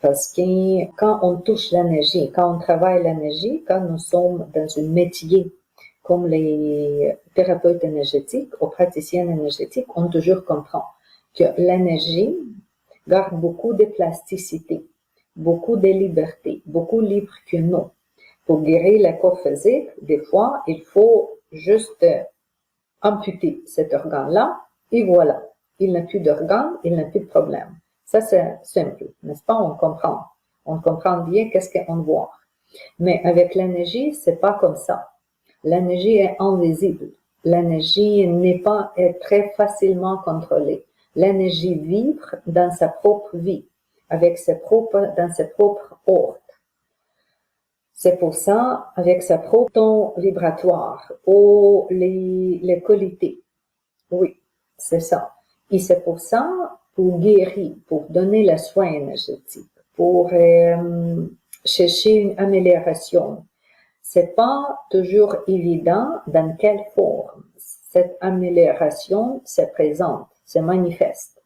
Parce que quand on touche l'énergie, quand on travaille l'énergie, quand nous sommes dans un métier comme les thérapeutes énergétiques ou praticiens énergétiques, on toujours comprend que l'énergie garde beaucoup de plasticité, beaucoup de liberté, beaucoup libre que nous. Pour guérir le corps physique, des fois, il faut juste amputer cet organe-là, et voilà. Il n'a plus d'organe, il n'a plus de problème. Ça, c'est simple, n'est-ce pas? On comprend. On comprend bien qu'est-ce qu'on voit. Mais avec l'énergie, c'est pas comme ça. L'énergie est invisible. L'énergie n'est pas très facilement contrôlée. L'énergie vibre dans sa propre vie, dans ses propres ordres. C'est pour ça, avec sa propre ton vibratoire, ou les qualités. Oui, c'est ça. Et c'est pour ça, pour guérir, pour donner le soin énergétique, pour chercher une amélioration, c'est pas toujours évident dans quelle forme cette amélioration se présente, se manifeste.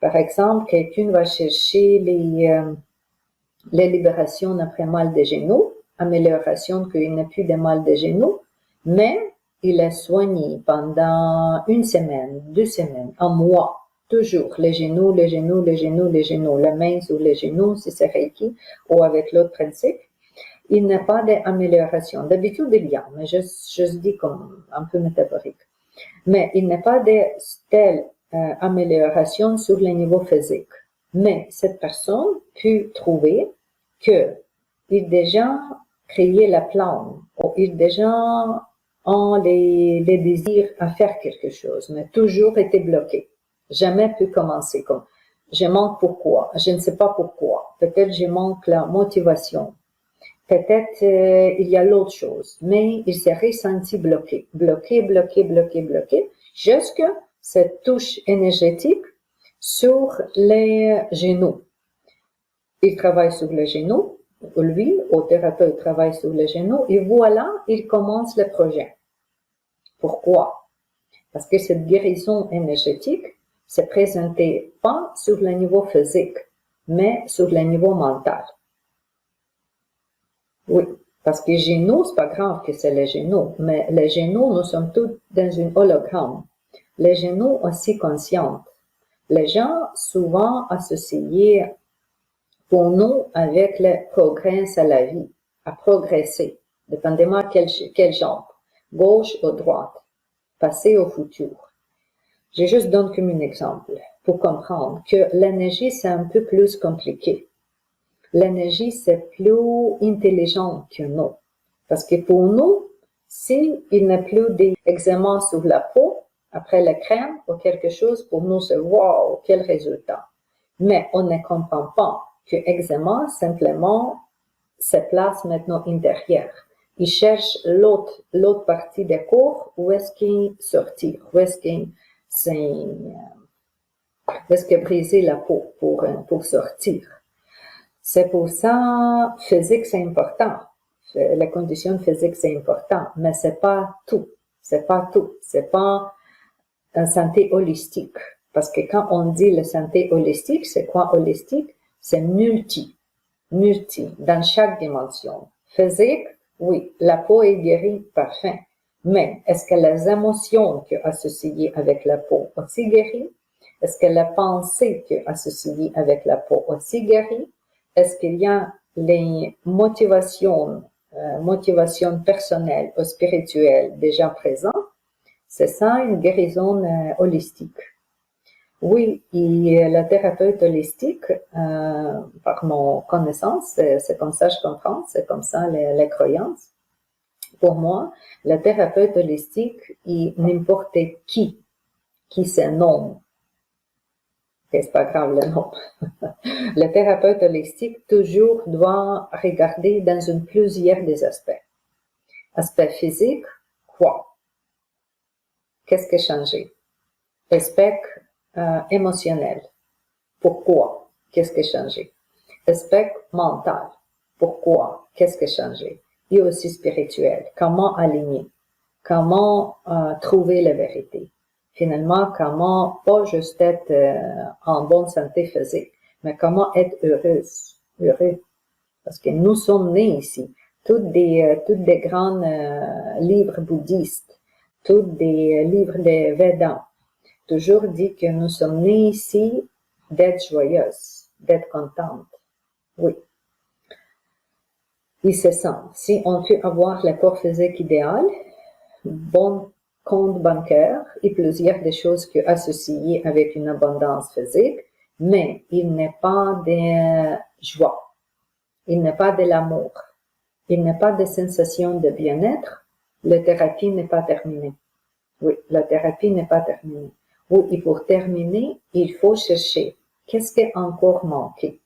Par exemple, quelqu'un va chercher les libérations après mal de genoux, amélioration qu'il n'a plus de mal de genoux, mais il est soigné pendant une semaine, 2 semaines, un mois, toujours les genoux, les genoux, les genoux, les genoux, la main sur les genoux, si c'est Reiki, ou avec l'autre principe. Il n'y a pas d'amélioration. D'habitude, il y a, mais je dis comme un peu métaphorique. Mais il n'y a pas de telle amélioration sur le niveau physique. Mais cette personne peut trouver que il déjà créé la plan, ou il déjà a les désirs à faire quelque chose, mais toujours été bloqué. Jamais pu commencer comme, je manque pourquoi, je ne sais pas pourquoi, peut-être je manque la motivation, peut-être il y a l'autre chose, mais il s'est ressenti bloqué, jusqu'à cette touche énergétique sur les genoux. Il travaille sur les genoux, lui, au thérapeute, travaille sur les genoux, et voilà, il commence le projet. Pourquoi? Parce que cette guérison énergétique se présentait pas sur le niveau physique, mais sur le niveau mental. Oui, parce que les genoux, c'est pas grave que c'est les genoux, mais les genoux, nous sommes tous dans une hologramme. Les genoux aussi conscients. Les gens souvent associés pour nous avec le progrès à la vie, à progresser, dépendamment quelle jambe, gauche ou droite, passé au futur. Je juste donne comme un exemple pour comprendre que l'énergie, c'est un peu plus compliqué. L'énergie, c'est plus intelligent que nous. Parce que pour nous, s'il n'y a plus d'eczéma sur la peau, après la crème ou quelque chose, pour nous, c'est wow, quel résultat. Mais on ne comprend pas que eczéma, simplement, se place maintenant intérieur. Il cherche l'autre partie du corps, où est-ce qu'il sortir, où est-ce qu'il briser la peau pour sortir. C'est pour ça, physique, c'est important. La condition physique, c'est important, mais c'est pas tout. C'est pas tout. C'est pas une santé holistique. Parce que quand on dit la santé holistique, c'est quoi holistique? C'est multi, dans chaque dimension. Physique, oui, la peau est guérie, parfait. Mais est-ce que les émotions qui sont associées avec la peau aussi guéries? Est-ce que la pensée qui est associée avec la peau aussi guérie? Est-ce qu'il y a les motivations personnelles ou spirituelles déjà présentes? C'est ça une guérison holistique. Oui, et la thérapeute holistique, par mon connaissance, c'est comme ça je comprends, c'est comme ça les croyances. Pour moi, la thérapeute holistique est n'importe qui se nomme. C'est pas grave le nom. Le thérapeute holistique toujours doit regarder dans une plusieurs des aspects. Aspect physique, quoi? Qu'est-ce qui a changé? Aspect émotionnel. Pourquoi? Qu'est-ce qui a changé? Aspect mental. Pourquoi? Qu'est-ce qui a changé? Et aussi spirituel. Comment aligner? Comment trouver la vérité? Finalement, comment pas juste être en bonne santé physique, Mais comment être heureux? Parce que nous sommes nés ici. Toutes des grands livres bouddhistes, toutes des livres des Védas, toujours dit que nous sommes nés ici d'être joyeuses, d'être contentes. Oui. Il se sent. Si on peut avoir le corps physique idéal, bon compte bancaire et plusieurs des choses que associées avec une abondance physique, mais il n'est pas de joie, il n'est pas de l'amour, il n'est pas de sensation de bien-être, la thérapie n'est pas terminée. Oui, la thérapie n'est pas terminée. Oui, et pour terminer, il faut chercher qu'est-ce qui est encore manqué.